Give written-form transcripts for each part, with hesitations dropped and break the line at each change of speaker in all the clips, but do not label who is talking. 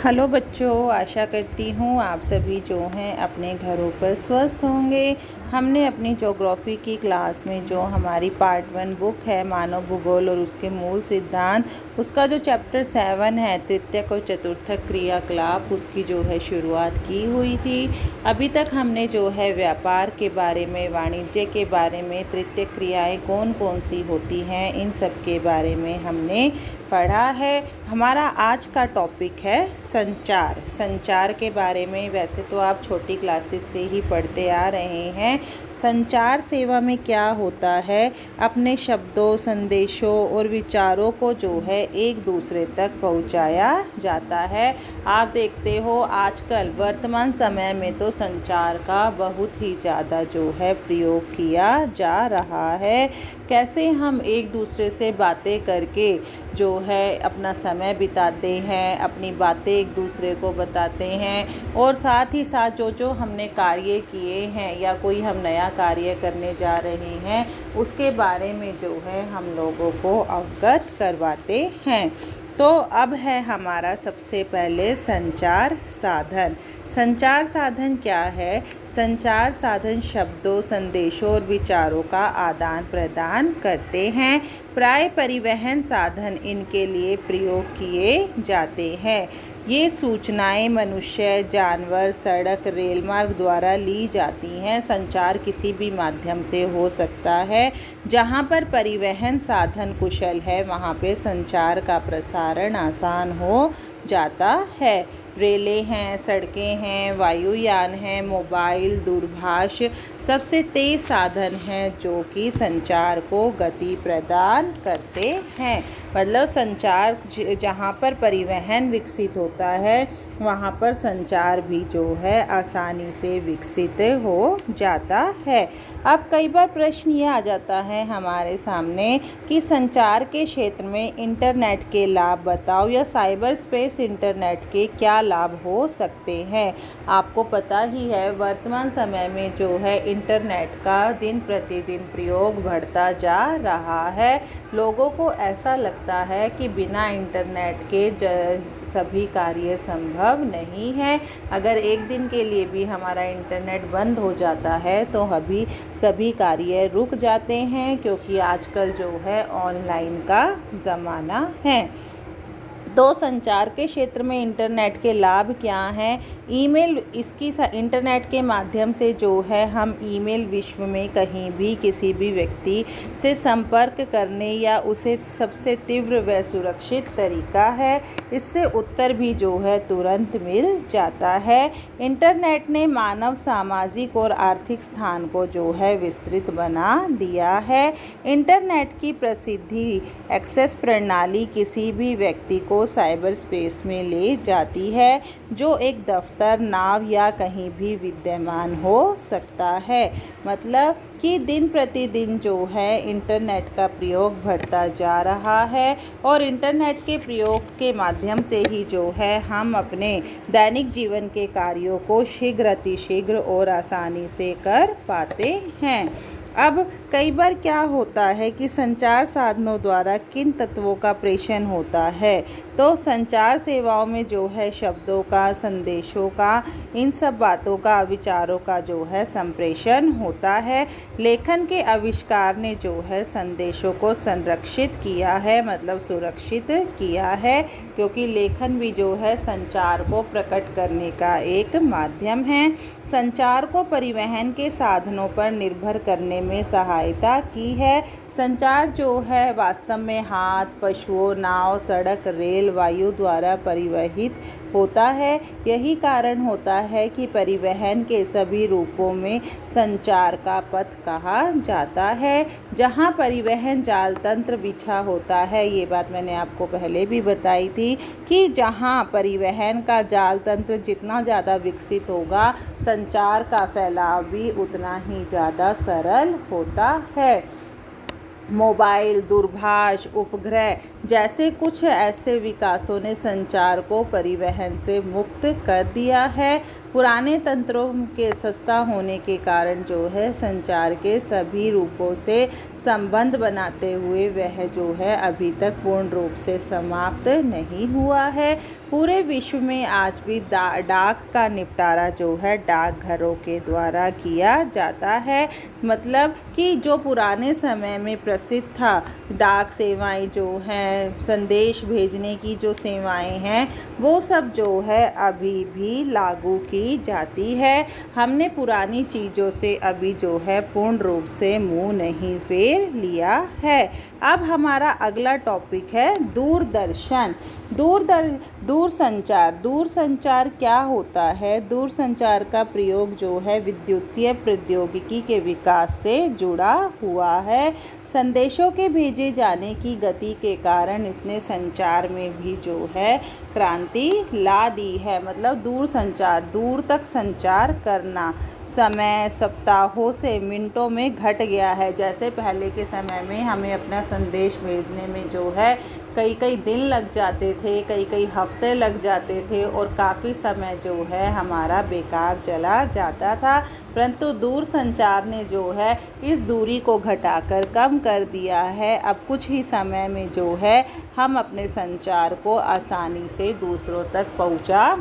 Hello बच्चों, आशा करती हूँ आप सभी जो हैं अपने घरों पर स्वस्थ होंगे। हमने अपनी ज्योग्राफी की क्लास में जो हमारी पार्ट 1 बुक है मानव भूगोल और उसके मूल सिद्धांत, उसका जो चैप्टर 7 है तृतीयक और चतुर्थक क्रियाकलाप, उसकी जो है शुरुआत की हुई थी। अभी तक हमने जो है व्यापार के बारे में, वाणिज्य के बारे में, तृतीयक क्रियाएँ कौन कौन सी होती हैं, इन सब के बारे में हमने पढ़ा है। हमारा आज का टॉपिक है संचार। संचार के बारे में वैसे तो आप छोटी क्लासेस से ही पढ़ते आ रहे हैं। संचार सेवा में क्या होता है, अपने शब्दों, संदेशों और विचारों को जो है एक दूसरे तक पहुंचाया जाता है। आप देखते हो आजकल वर्तमान समय में तो संचार का बहुत ही ज़्यादा जो है प्रयोग किया जा रहा है। कैसे हम एक दूसरे से बातें करके जो है अपना समय बिताते हैं, अपनी बातें एक दूसरे को बताते हैं, और साथ ही साथ जो हमने कार्य किए हैं या कोई हम नया कार्य करने जा रहे हैं उसके बारे में जो है हम लोगों को अवगत करवाते हैं। तो अब है हमारा सबसे पहले संचार साधन। संचार साधन क्या है? संचार साधन शब्दों, संदेशों और विचारों का आदान प्रदान करते हैं। प्राय परिवहन साधन इनके लिए प्रयोग किए जाते हैं। ये सूचनाएं मनुष्य, जानवर, सड़क, रेल मार्ग द्वारा ली जाती हैं। संचार किसी भी माध्यम से हो सकता है। जहाँ पर परिवहन साधन कुशल है वहाँ पर संचार का प्रसारण आसान हो जाता है। रेलें हैं, सड़कें हैं, वायुयान हैं, मोबाइल, दूरभाष सबसे तेज साधन हैं जो कि संचार को गति प्रदान करते हैं। मतलब संचार जहाँ पर परिवहन विकसित होता है वहाँ पर संचार भी जो है आसानी से विकसित हो जाता है। अब कई बार प्रश्न ये आ जाता है हमारे सामने कि संचार के क्षेत्र में इंटरनेट के लाभ बताओ, या साइबर स्पेस इंटरनेट के क्या लाभ हो सकते हैं। आपको पता ही है वर्तमान समय में जो है इंटरनेट का दिन प्रतिदिन प्रयोग बढ़ता जा रहा है। लोगों को ऐसा लगता है कि बिना इंटरनेट के सभी कार्य संभव नहीं है। अगर एक दिन के लिए भी हमारा इंटरनेट बंद हो जाता है तो अभी सभी कार्य रुक जाते हैं, क्योंकि आजकल जो है ऑनलाइन का ज़माना है। तो संचार के क्षेत्र में इंटरनेट के लाभ क्या हैं? ईमेल, इंटरनेट के माध्यम से जो है हम ईमेल विश्व में कहीं भी किसी भी व्यक्ति से संपर्क करने या उसे सबसे तीव्र व सुरक्षित तरीका है। इससे उत्तर भी जो है तुरंत मिल जाता है। इंटरनेट ने मानव सामाजिक और आर्थिक स्थान को जो है विस्तृत बना दिया है। इंटरनेट की प्रसिद्धि एक्सेस प्रणाली किसी भी व्यक्ति को साइबर स्पेस में ले जाती है, जो एक दफ्तर, नाव या कहीं भी विद्यमान हो सकता है। मतलब कि दिन प्रतिदिन जो है इंटरनेट का प्रयोग बढ़ता जा रहा है, और इंटरनेट के प्रयोग के माध्यम से ही जो है हम अपने दैनिक जीवन के कार्यों को शीघ्र अतिशीघ्र और आसानी से कर पाते हैं। अब कई बार क्या होता है कि संचार साधनों द्वारा किन तत्वों का प्रेषण होता है। तो संचार सेवाओं में जो है शब्दों का, संदेशों का, इन सब बातों का, विचारों का जो है संप्रेषण होता है। लेखन के आविष्कार ने जो है संदेशों को संरक्षित किया है, मतलब सुरक्षित किया है, क्योंकि लेखन भी जो है संचार को प्रकट करने का एक माध्यम है। संचार को परिवहन के साधनों पर निर्भर करने में सहायता की है। संचार जो है वास्तव में हाथ, पशुओं, नाव, सड़क, रेल, वायु द्वारा परिवहित होता है। यही कारण होता है कि परिवहन के सभी रूपों में संचार का पथ कहा जाता है। जहाँ परिवहन जाल तंत्र बिछा होता है, ये बात मैंने आपको पहले भी बताई थी कि जहाँ परिवहन का जाल तंत्र जितना ज़्यादा विकसित होगा, संचार का फैलाव भी उतना ही ज़्यादा सरल होता है। मोबाइल, दूरभाष, उपग्रह जैसे कुछ ऐसे विकासों ने संचार को परिवहन से मुक्त कर दिया है। पुराने तंत्रों के सस्ता होने के कारण जो है संचार के सभी रूपों से संबंध बनाते हुए वह जो है अभी तक पूर्ण रूप से समाप्त नहीं हुआ है। पूरे विश्व में आज भी डाक का निपटारा जो है डाकघरों के द्वारा किया जाता है। मतलब कि जो पुराने समय में प्रसिद्ध था डाक सेवाएं जो हैं, संदेश भेजने की जो सेवाएं हैं, वो सब जो है अभी भी लागू की जाती है। हमने पुरानी चीज़ों से अभी जो है पूर्ण रूप से मुंह नहीं फेर लिया है। अब हमारा अगला टॉपिक है दूरदर्शन। दूरसंचार क्या होता है? दूरसंचार का प्रयोग जो है विद्युतीय प्रौद्योगिकी के विकास से जुड़ा हुआ है। संदेशों के भेजे जाने की गति के कारण इसने संचार में भी जो है क्रांति ला दी है। मतलब दूर तक संचार करना समय सप्ताहों से मिनटों में घट गया है। जैसे पहले के समय में हमें अपना संदेश भेजने में जो है कई दिन लग जाते थे, कई हफ्ते लग जाते थे और काफ़ी समय जो है हमारा बेकार चला जाता था। परंतु दूरसंचार ने जो है इस दूरी को घटाकर कम कर दिया है। अब कुछ ही समय में जो है हम अपने संचार को आसानी से दूसरों तक पहुंचा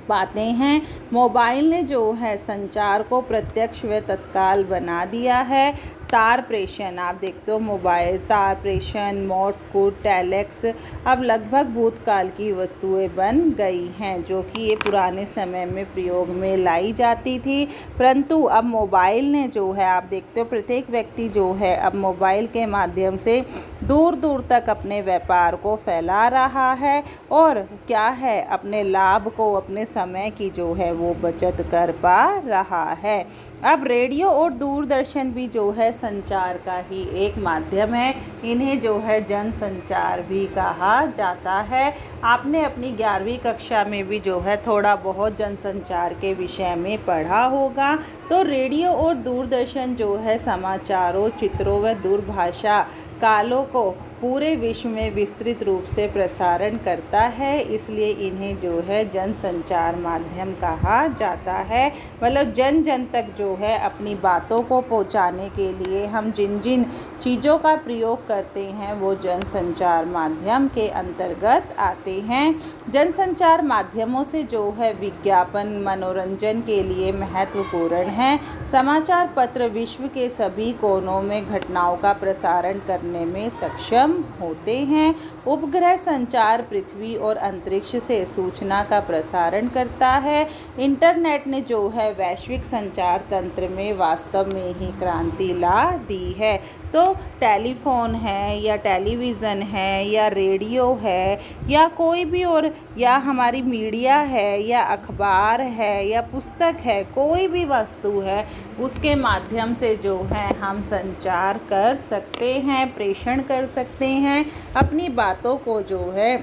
पाते हैं। मोबाइल ने जो है संचार को प्रत्यक्ष व तत्काल बना दिया है। तार प्रेषण, आप देखते हो मोबाइल तार प्रेषण, मोर्स कोड, टेलेक्स अब लगभग भूतकाल की वस्तुएं बन गई हैं, जो कि ये पुराने समय में प्रयोग में लाई जाती थी। परंतु अब मोबाइल ने जो है, आप देखते हो प्रत्येक व्यक्ति जो है अब मोबाइल के माध्यम से दूर दूर तक अपने व्यापार को फैला रहा है और क्या है अपने लाभ को, अपने समय की जो है वो बचत कर पा रहा है। अब रेडियो और दूरदर्शन भी जो है संचार का ही एक माध्यम है। इन्हें जो है जनसंचार भी कहा जाता है। आपने अपनी 11वीं कक्षा में भी जो है थोड़ा बहुत जनसंचार के विषय में पढ़ा होगा। तो रेडियो और दूरदर्शन जो है समाचारों, चित्रों व दूरभाषा कालों को पूरे विश्व में विस्तृत रूप से प्रसारण करता है, इसलिए इन्हें जो है जनसंचार माध्यम कहा जाता है। मतलब जन जन तक जो है अपनी बातों को पहुंचाने के लिए हम जिन जिन चीज़ों का प्रयोग करते हैं वो जनसंचार माध्यम के अंतर्गत आते हैं। जनसंचार माध्यमों से जो है विज्ञापन मनोरंजन के लिए महत्वपूर्ण है। समाचार पत्र विश्व के सभी कोनों में घटनाओं का प्रसारण करने में सक्षम होते हैं। उपग्रह संचार पृथ्वी और अंतरिक्ष से सूचना का प्रसारण करता है। इंटरनेट ने जो है वैश्विक संचार तंत्र में वास्तव में ही क्रांति ला दी है। तो टेलीफोन है या टेलीविज़न है या रेडियो है या कोई भी और या हमारी मीडिया है या अखबार है या पुस्तक है, कोई भी वस्तु है उसके माध्यम से जो है हम संचार कर सकते हैं, प्रेषण कर सकते हैं, अपनी बातों को जो है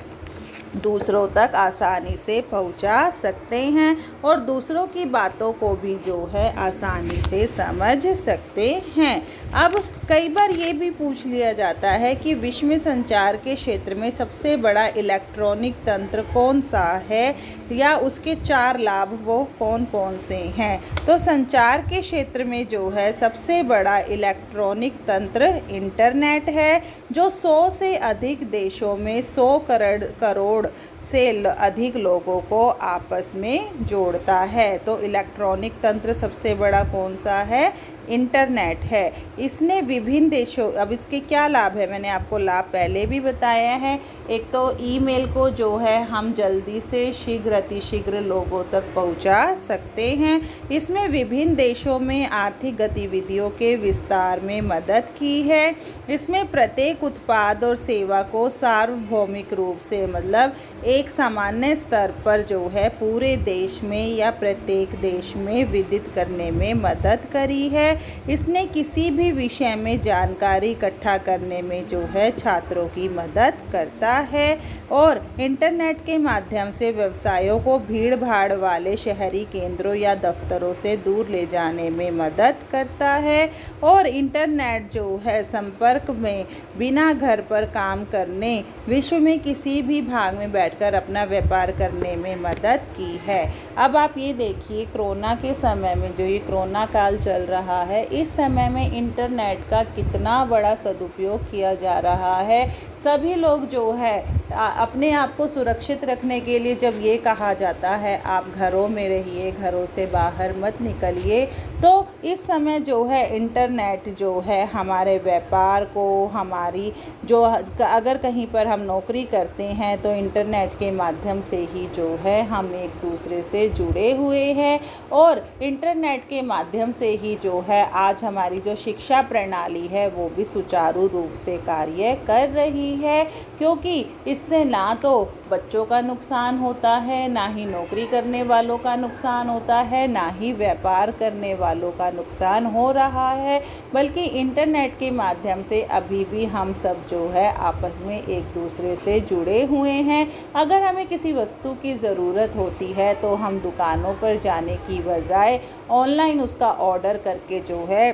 दूसरों तक आसानी से पहुंचा सकते हैं और दूसरों की बातों को भी जो है आसानी से समझ सकते हैं। अब कई बार ये भी पूछ लिया जाता है कि विश्व में संचार के क्षेत्र में सबसे बड़ा इलेक्ट्रॉनिक तंत्र कौन सा है या उसके 4 लाभ वो कौन कौन से हैं। तो संचार के क्षेत्र में जो है सबसे बड़ा इलेक्ट्रॉनिक तंत्र इंटरनेट है, जो 100 से अधिक देशों में 100 करोड़ से अधिक लोगों को आपस में जोड़ता है। तो इलेक्ट्रॉनिक तंत्र सबसे बड़ा कौन सा है? इंटरनेट है। इसने विभिन्न देशों, अब इसके क्या लाभ है, मैंने आपको लाभ पहले भी बताया है। एक तो ईमेल को जो है हम जल्दी से शीघ्र अतिशीघ्र लोगों तक पहुंचा सकते हैं। इसमें विभिन्न देशों में आर्थिक गतिविधियों के विस्तार में मदद की है। इसमें प्रत्येक उत्पाद और सेवा को सार्वभौमिक रूप से, मतलब एक सामान्य स्तर पर जो है पूरे देश में या प्रत्येक देश में विदित करने में मदद करी है। है। इसने किसी भी विषय में जानकारी इकट्ठा करने में जो है छात्रों की मदद करता है और इंटरनेट के माध्यम से व्यवसायों को भीड़ भाड़ वाले शहरी केंद्रों या दफ्तरों से दूर ले जाने में मदद करता है और इंटरनेट जो है संपर्क में बिना घर पर काम करने विश्व में किसी भी भाग में बैठकर अपना व्यापार करने में मदद की है। अब आप ये देखिए, कोरोना के समय में जो ये कोरोना काल चल रहा है, इस समय में इंटरनेट का कितना बड़ा सदुपयोग किया जा रहा है। सभी लोग जो है अपने आप को सुरक्षित रखने के लिए जब ये कहा जाता है आप घरों में रहिए, घरों से बाहर मत निकलिए, तो इस समय जो है इंटरनेट जो है हमारे व्यापार को, हमारी जो अगर कहीं पर हम नौकरी करते हैं तो इंटरनेट के माध्यम से ही जो है हम एक दूसरे से जुड़े हुए हैं और इंटरनेट के माध्यम से ही जो है आज हमारी जो शिक्षा प्रणाली है वो भी सुचारू रूप से कार्य कर रही है, क्योंकि इससे ना तो बच्चों का नुकसान होता है, ना ही नौकरी करने वालों का नुकसान होता है, ना ही व्यापार करने वालों का नुकसान हो रहा है, बल्कि इंटरनेट के माध्यम से अभी भी हम सब जो है आपस में एक दूसरे से जुड़े हुए हैं। अगर हमें किसी वस्तु की ज़रूरत होती है तो हम दुकानों पर जाने की बजाय ऑनलाइन उसका ऑर्डर करके जो है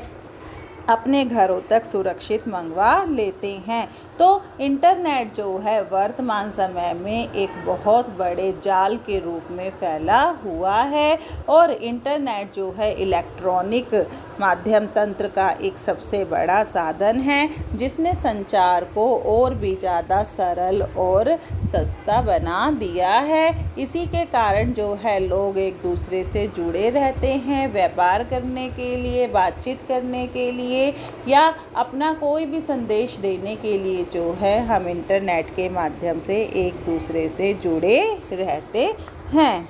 अपने घरों तक सुरक्षित मंगवा लेते हैं। तो इंटरनेट जो है वर्तमान समय में एक बहुत बड़े जाल के रूप में फैला हुआ है और इंटरनेट जो है इलेक्ट्रॉनिक माध्यम तंत्र का एक सबसे बड़ा साधन है, जिसने संचार को और भी ज़्यादा सरल और सस्ता बना दिया है। इसी के कारण जो है लोग एक दूसरे से जुड़े रहते हैं, व्यापार करने के लिए, बातचीत करने के लिए या अपना कोई भी संदेश देने के लिए जो है हम इंटरनेट के माध्यम से एक दूसरे से जुड़े रहते हैं।